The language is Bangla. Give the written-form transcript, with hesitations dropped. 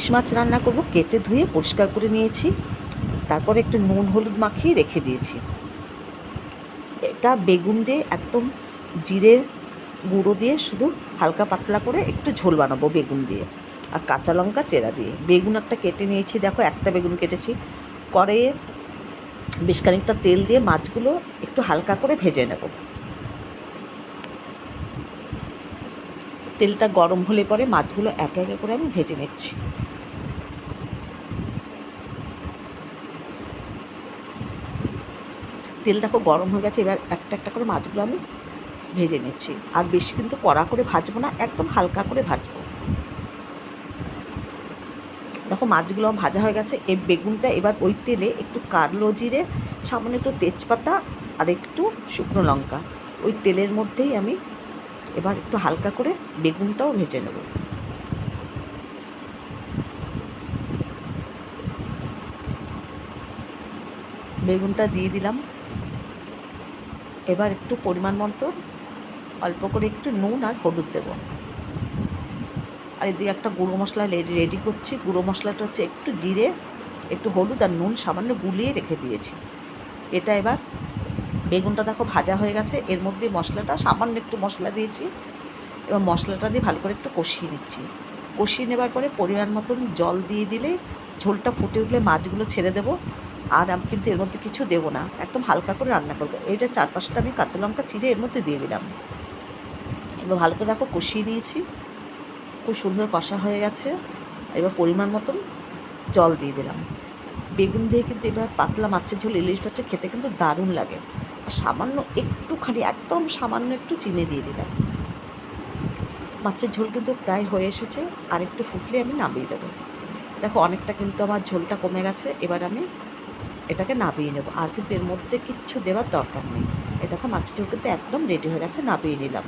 ইলিশ মাছ রান্না করব, কেটে ধুয়ে পরিষ্কার করে নিয়েছি। তারপরে একটু নুন হলুদ মাখিয়ে রেখে দিয়েছি। এটা বেগুন দিয়ে একদম জিরে গুঁড়ো দিয়ে শুধু হালকা পাতলা করে একটু ঝোল বানাবো বেগুন দিয়ে আর কাঁচা লঙ্কা চেরা দিয়ে। বেগুন একটা কেটে নিয়েছি, দেখো একটা বেগুন কেটেছি। কড়াইয়ে বেশ খানিকটা তেল দিয়ে মাছগুলো একটু হালকা করে ভেজে নেব। তেলটা গরম হলে পরে মাছগুলো একে একে করে আমি ভেজে নিচ্ছি। তেল দেখো গরম হয়ে গেছে, এবার একটা একটা করে মাছগুলো আমি ভেজে নিচ্ছি। আর বেশি কিন্তু কড়া করে ভাজবো না, একদম হালকা করে ভাজবো। দেখো মাছগুলো ভাজা হয়ে গেছে। এই বেগুনটা এবার ওই তেলে একটু কালো জিরে, সামান্য একটু তেজপাতা আর একটু শুকনো লঙ্কা, ওই তেলের মধ্যেই আমি এবার একটু হালকা করে বেগুনটাও ভেজে নেব। বেগুনটা দিয়ে দিলাম। এবার একটু পরিমাণ মতো অল্প করে একটু নুন আর হলুদ দেবো। আর এদিকে একটা গুঁড়ো মশলা রেডি করছি। গুঁড়ো মশলাটা হচ্ছে একটু জিরে, একটু হলুদ আর নুন সামান্য গুলিয়ে রেখে দিয়েছি। এটা এবার বেগুনটা দেখো ভাজা হয়ে গেছে, এর মধ্যে মশলাটা সামান্য একটু মশলা দিয়েছি। এবার মশলাটা দিয়ে ভালো করে একটু কষিয়ে নিচ্ছি। কষিয়ে নেবার পরে পরিমাণ মতন জল দিয়ে দিলে ঝোলটা ফুটে উঠলে মাছগুলো ছেড়ে দেবো। আর আমি কিন্তু এর মধ্যে কিছু দেবো না, একদম হালকা করে রান্না করবো। এইটা 4-5টা আমি কাঁচা লঙ্কা চিড়ে এর মধ্যে দিয়ে দিলাম। এবার ভালো করে দেখো কষিয়ে নিয়েছি, খুব সুন্দর কষা হয়ে গেছে। এবার পরিমাণ মতন জল দিয়ে দিলাম। বেগুন দিয়ে কিন্তু এবার পাতলা মাছের ঝোল, ইলিশ মাছের খেতে কিন্তু দারুণ লাগে। আর সামান্য একটুখানি, একদম সামান্য একটু চিনি দিয়ে দিলাম। মাছের ঝোল কিন্তু প্রায় হয়ে এসেছে, আর একটু ফুটলে আমি নামিয়ে দেবো। দেখো অনেকটা কিন্তু আমার ঝোলটা কমে গেছে, এবার আমি এটাকে নামিয়ে নেবো। আর কিন্তু এর মধ্যে কিচ্ছু দেওয়ার দরকার নেই। এই দেখো মাছের ঝোল কিন্তু একদম রেডি হয়ে গেছে, নামিয়ে নিলাম।